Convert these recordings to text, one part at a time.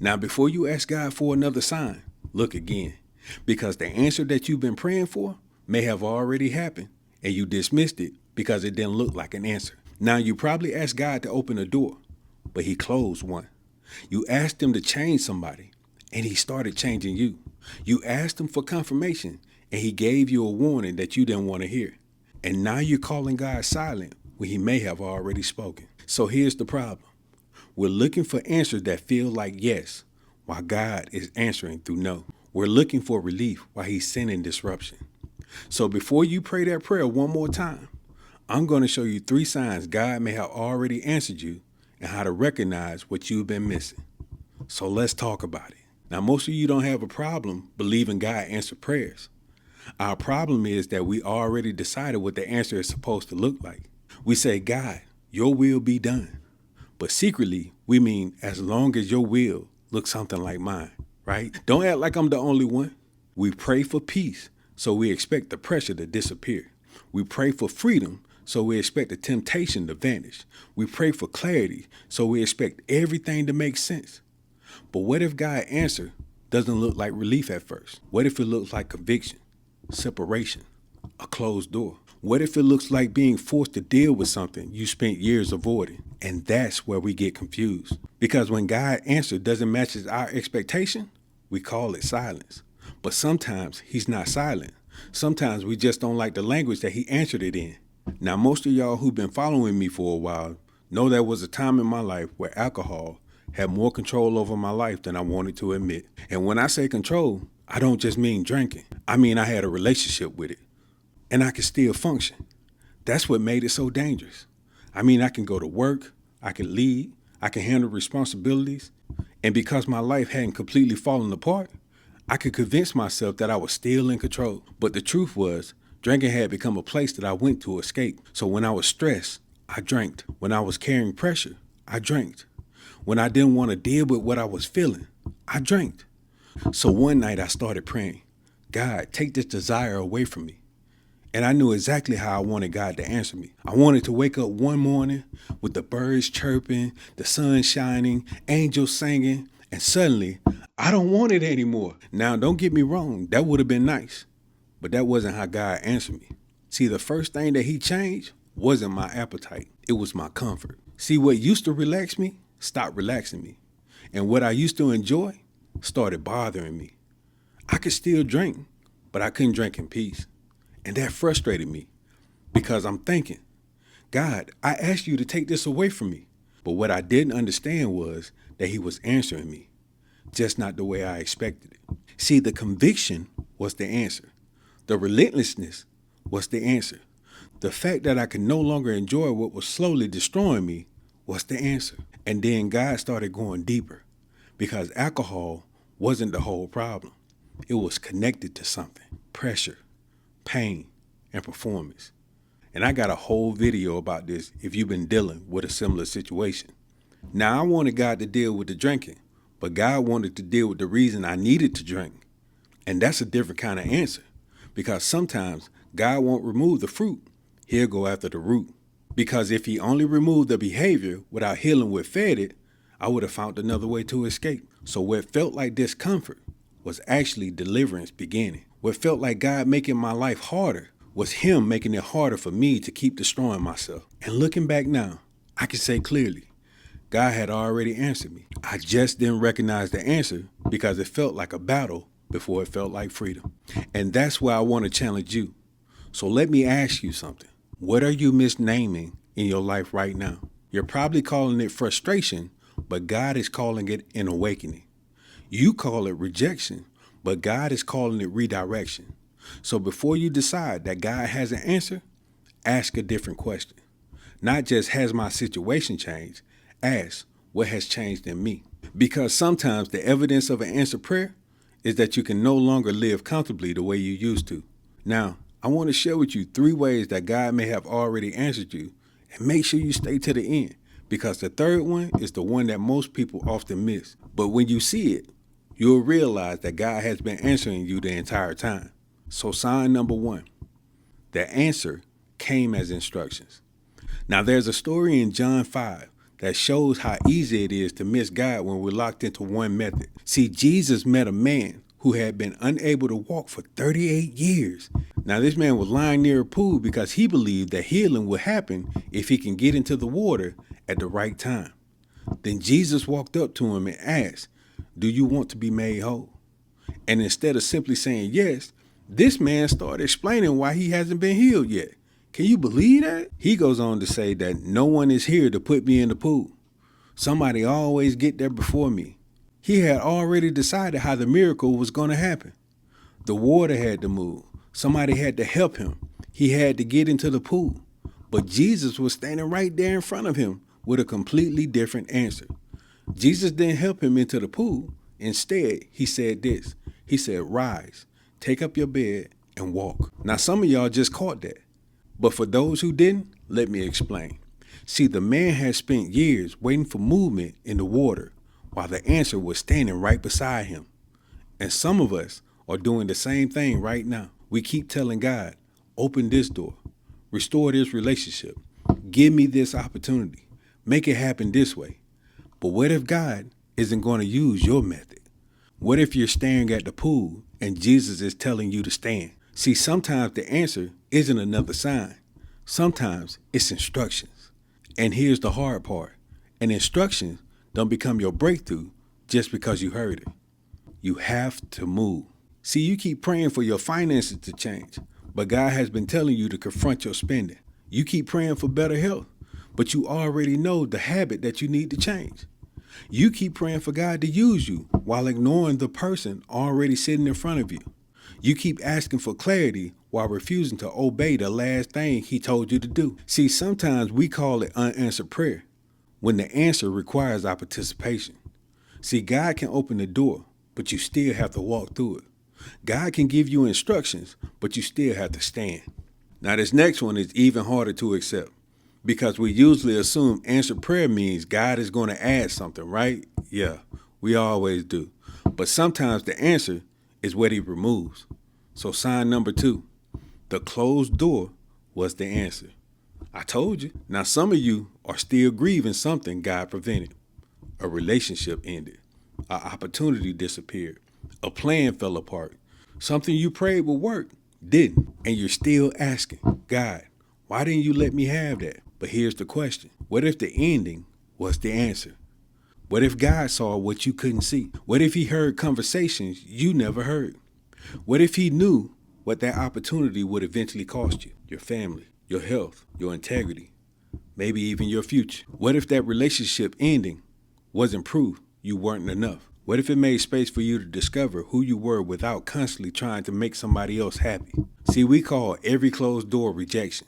Now, before you ask God for another sign, look again, because the answer that you've been praying for may have already happened and you dismissed it because it didn't look like an answer. Now, you probably asked God to open a door, but he closed one. You asked him to change somebody, and he started changing you. You asked him for confirmation, and he gave you a warning that you didn't want to hear. And now you're calling God silent when he may have already spoken. So here's the problem. We're looking for answers that feel like yes, while God is answering through no. We're looking for relief while he's sending disruption. So before you pray that prayer one more time, I'm going to show you 3 signs God may have already answered you and how to recognize what you've been missing. So let's talk about it. Now, most of you don't have a problem believing God answered prayers. Our problem is that we already decided what the answer is supposed to look like. We say, God, your will be done. But secretly, we mean as long as your will looks something like mine, right? Don't act like I'm the only one. We pray for peace, so we expect the pressure to disappear. We pray for freedom, so we expect the temptation to vanish. We pray for clarity, so we expect everything to make sense. But what if God's answer doesn't look like relief at first? What if it looks like conviction, separation, a closed door? What if it looks like being forced to deal with something you spent years avoiding? And that's where we get confused. Because when God's answer doesn't match our expectation, we call it silence. But sometimes he's not silent. Sometimes we just don't like the language that he answered it in. Now, most of y'all who've been following me for a while know there was a time in my life where alcohol had more control over my life than I wanted to admit. And when I say control, I don't just mean drinking. I mean I had a relationship with it. And I could still function. That's what made it so dangerous. I mean, I can go to work, I can lead, I can handle responsibilities. And because my life hadn't completely fallen apart, I could convince myself that I was still in control. But the truth was, drinking had become a place that I went to escape. So when I was stressed, I drank. When I was carrying pressure, I drank. When I didn't want to deal with what I was feeling, I drank. So one night I started praying, God, take this desire away from me. And I knew exactly how I wanted God to answer me. I wanted to wake up one morning with the birds chirping, the sun shining, angels singing, and suddenly, I don't want it anymore. Now, don't get me wrong, that would have been nice, but that wasn't how God answered me. See, the first thing that he changed wasn't my appetite. It was my comfort. See, what used to relax me stopped relaxing me. And what I used to enjoy started bothering me. I could still drink, but I couldn't drink in peace. And that frustrated me because I'm thinking, God, I asked you to take this away from me. But what I didn't understand was that he was answering me, just not the way I expected it. See, the conviction was the answer. The relentlessness was the answer. The fact that I could no longer enjoy what was slowly destroying me was the answer. And then God started going deeper because alcohol wasn't the whole problem. It was connected to something, pressure, pain, and performance. And I got a whole video about this if you've been dealing with a similar situation. Now, I wanted God to deal with the drinking, but God wanted to deal with the reason I needed to drink. And that's a different kind of answer because sometimes God won't remove the fruit. He'll go after the root. Because if he only removed the behavior without healing what fed it, I would have found another way to escape. So what felt like discomfort was actually deliverance beginning. What felt like God making my life harder was him making it harder for me to keep destroying myself. And looking back now, I can say clearly, God had already answered me. I just didn't recognize the answer because it felt like a battle before it felt like freedom. And that's why I want to challenge you. So let me ask you something. What are you misnaming in your life right now? You're probably calling it frustration, but God is calling it an awakening. You call it rejection, but God is calling it redirection. So before you decide that God has an answer, ask a different question. Not just, has my situation changed? Ask, what has changed in me? Because sometimes the evidence of an answered prayer is that you can no longer live comfortably the way you used to. Now, I want to share with you 3 ways that God may have already answered you, and make sure you stay to the end, because the third one is the one that most people often miss. But when you see it, you'll realize that God has been answering you the entire time. So sign number 1, the answer came as instructions. Now there's a story in John 5 that shows how easy it is to miss God when we're locked into one method. See, Jesus met a man who had been unable to walk for 38 years. Now, this man was lying near a pool because he believed that healing would happen if he can get into the water at the right time. Then Jesus walked up to him and asked, "Do you want to be made whole?" And instead of simply saying yes, this man started explaining why he hasn't been healed yet. Can you believe that? He goes on to say that no one is here to put me in the pool. Somebody always get there before me. He had already decided how the miracle was going to happen. The water had to move. Somebody had to help him. He had to get into the pool. But Jesus was standing right there in front of him with a completely different answer. Jesus didn't help him into the pool. Instead, he said this. He said, "Rise, take up your bed, and walk." Now, some of y'all just caught that. But for those who didn't, let me explain. See, the man had spent years waiting for movement in the water while the answer was standing right beside him. And some of us are doing the same thing right now. We keep telling God, "Open this door, restore this relationship, give me this opportunity, make it happen this way." But what if God isn't going to use your method? What if you're staring at the pool and Jesus is telling you to stand? See, sometimes the answer isn't another sign. Sometimes it's instructions. And here's the hard part. An instruction don't become your breakthrough just because you heard it. You have to move. See, you keep praying for your finances to change, but God has been telling you to confront your spending. You keep praying for better health, but you already know the habit that you need to change. You keep praying for God to use you while ignoring the person already sitting in front of you. You keep asking for clarity while refusing to obey the last thing he told you to do. See, sometimes we call it unanswered prayer when the answer requires our participation. See, God can open the door, but you still have to walk through it. God can give you instructions, but you still have to stand. Now, this next one is even harder to accept because we usually assume answered prayer means God is going to add something, right? Yeah, we always do. But sometimes the answer is what he removes. So sign number 2, the closed door was the answer. I told you. Now, some of you are still grieving something God prevented. A relationship ended. An opportunity disappeared. A plan fell apart. Something you prayed would work didn't. And you're still asking, "God, why didn't you let me have that?" But here's the question. What if the ending was the answer? What if God saw what you couldn't see? What if he heard conversations you never heard? What if he knew what that opportunity would eventually cost you? Your family, your health, your integrity, maybe even your future. What if that relationship ending wasn't proof you weren't enough? What if it made space for you to discover who you were without constantly trying to make somebody else happy? See, we call every closed door rejection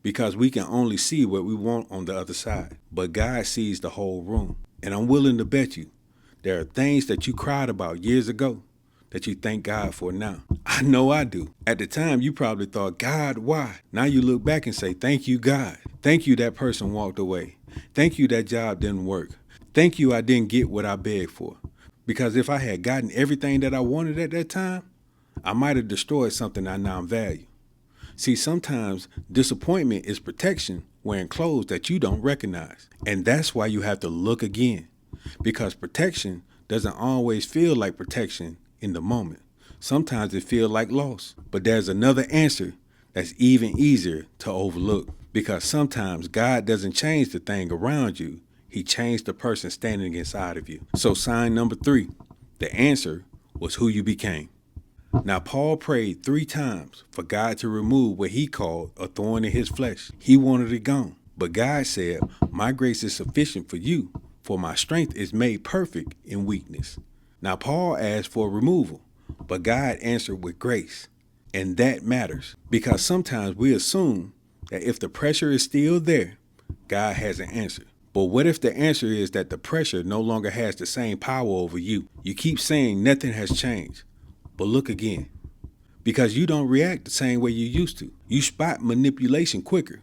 because we can only see what we want on the other side. But God sees the whole room. And I'm willing to bet you there are things that you cried about years ago that you thank God for now. I know I do. At the time, you probably thought, "God, why?" Now you look back and say, "Thank you, God. Thank you that person walked away. Thank you that job didn't work. Thank you I didn't get what I begged for." Because if I had gotten everything that I wanted at that time, I might have destroyed something I now value. See, sometimes disappointment is protection wearing clothes that you don't recognize. And that's why you have to look again. Because protection doesn't always feel like protection in the moment. Sometimes it feels like loss. But there's another answer that's even easier to overlook. Because sometimes God doesn't change the thing around you. He changed the person standing inside of you. So sign number 3, the answer was who you became. Now, Paul prayed 3 times for God to remove what he called a thorn in his flesh. He wanted it gone. But God said, "My grace is sufficient for you, for my strength is made perfect in weakness." Now, Paul asked for removal, but God answered with grace. And that matters because sometimes we assume that if the pressure is still there, God hasn't answered. But what if the answer is that the pressure no longer has the same power over you? You keep saying nothing has changed. But look again, because you don't react the same way you used to. You spot manipulation quicker.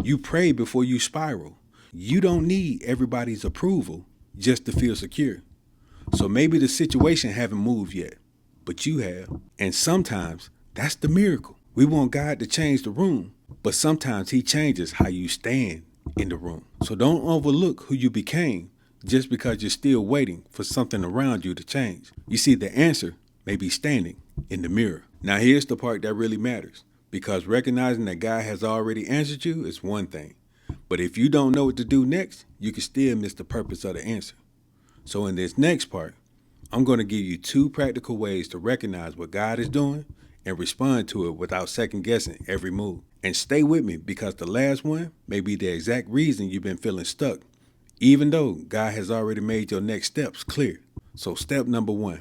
You pray before you spiral. You don't need everybody's approval just to feel secure. So maybe the situation haven't moved yet, but you have. And sometimes that's the miracle. We want God to change the room, but sometimes he changes how you stand in the room. So don't overlook who you became just because you're still waiting for something around you to change. You see, the answer may be standing in the mirror. Now here's the part that really matters, because recognizing that God has already answered you is one thing. But if you don't know what to do next, you can still miss the purpose of the answer. So in this next part, I'm going to give you 2 practical ways to recognize what God is doing and respond to it without second guessing every move. And stay with me, because the last one may be the exact reason you've been feeling stuck, even though God has already made your next steps clear. So step number 1,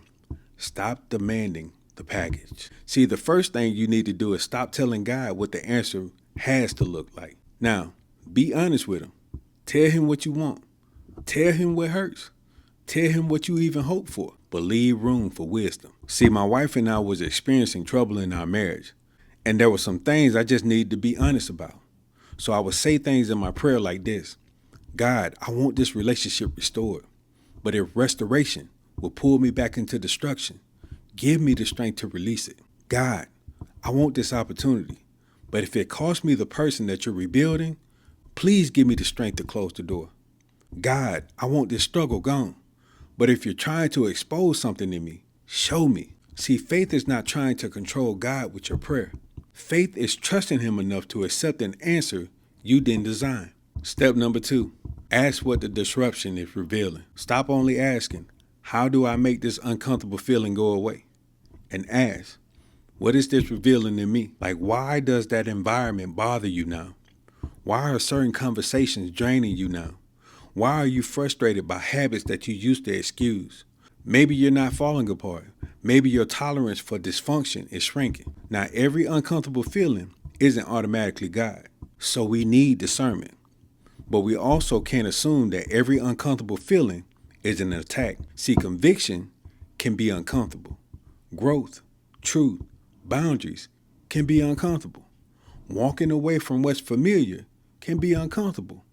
stop demanding the package. See, the first thing you need to do is stop telling God what the answer has to look like. Now, be honest with him. Tell him what you want. Tell him what hurts. Tell him what you even hope for, but leave room for wisdom. See, my wife and I was experiencing trouble in our marriage, and there were some things I just needed to be honest about. So I would say things in my prayer like this: God, I want this relationship restored, but if restoration will pull me back into destruction, give me the strength to release it. God, I want this opportunity, but if it costs me the person that you're rebuilding, please give me the strength to close the door. God, I want this struggle gone, but if you're trying to expose something in me, show me. See, faith is not trying to control God with your prayer. Faith is trusting him enough to accept an answer you didn't design. Step number 2, ask what the disruption is revealing. Stop only asking, how do I make this uncomfortable feeling go away? And ask, what is this revealing in me? Like, why does that environment bother you now? Why are certain conversations draining you now? Why are you frustrated by habits that you used to excuse? Maybe you're not falling apart. Maybe your tolerance for dysfunction is shrinking. Now, every uncomfortable feeling isn't automatically God, so we need discernment. But we also can't assume that every uncomfortable feeling is an attack. See, conviction can be uncomfortable. Growth, truth, boundaries can be uncomfortable. Walking away from what's familiar can be uncomfortable.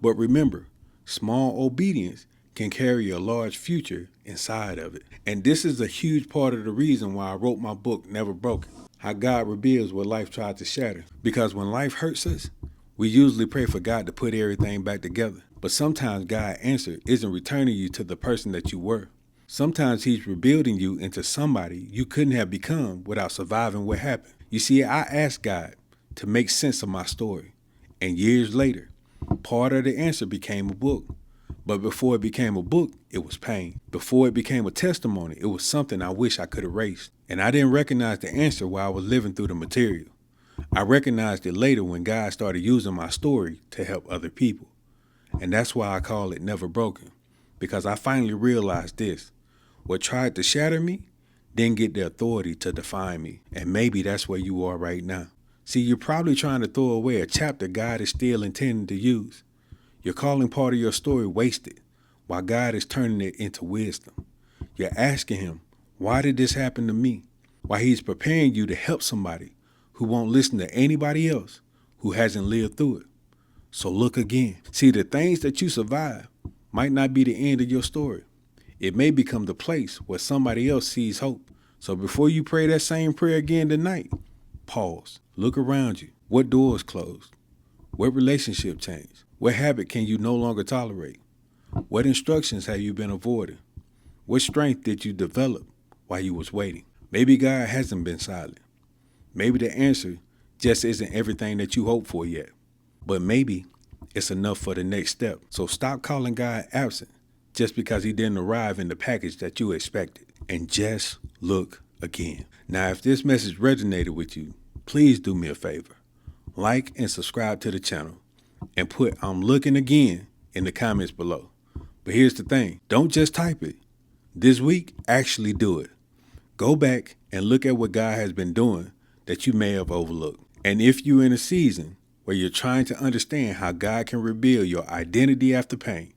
But remember, small obedience can carry a large future inside of it. And this is a huge part of the reason why I wrote my book, Never Broken: How God Rebuilds What Life Tried to Shatter. Because when life hurts us, we usually pray for God to put everything back together. But sometimes God's answer isn't returning you to the person that you were. Sometimes he's rebuilding you into somebody you couldn't have become without surviving what happened. You see, I asked God to make sense of my story. And years later, part of the answer became a book. But before it became a book, it was pain. Before it became a testimony, it was something I wish I could erase. And I didn't recognize the answer while I was living through the material. I recognized it later when God started using my story to help other people. And that's why I call it Never Broken. Because I finally realized this: what tried to shatter me didn't get the authority to define me. And maybe that's where you are right now. See, you're probably trying to throw away a chapter God is still intending to use. You're calling part of your story wasted, while God is turning it into wisdom. You're asking him, why did this happen to me? While he's preparing you to help somebody who won't listen to anybody else who hasn't lived through it. So look again. See, the things that you survive might not be the end of your story. It may become the place where somebody else sees hope. So before you pray that same prayer again tonight, pause. Look around you. What doors closed? What relationship changed? What habit can you no longer tolerate? What instructions have you been avoiding? What strength did you develop while you was waiting? Maybe God hasn't been silent. Maybe the answer just isn't everything that you hope for yet. But maybe it's enough for the next step. So stop calling God absent just because he didn't arrive in the package that you expected. And just look again. Now, if this message resonated with you, please do me a favor. Like and subscribe to the channel and put "I'm looking again" in the comments below. But here's the thing. Don't just type it. This week, actually do it. Go back and look at what God has been doing that you may have overlooked. And if you're in a season where you're trying to understand how God can rebuild your identity after pain,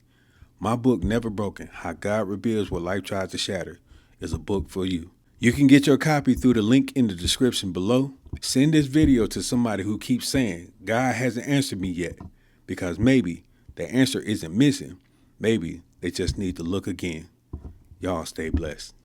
my book, Never Broken: How God Rebuilds What Life Tries to Shatter, is a book for you. You can get your copy through the link in the description below. Send this video to somebody who keeps saying, God hasn't answered me yet, because maybe the answer isn't missing. Maybe they just need to look again. Y'all stay blessed.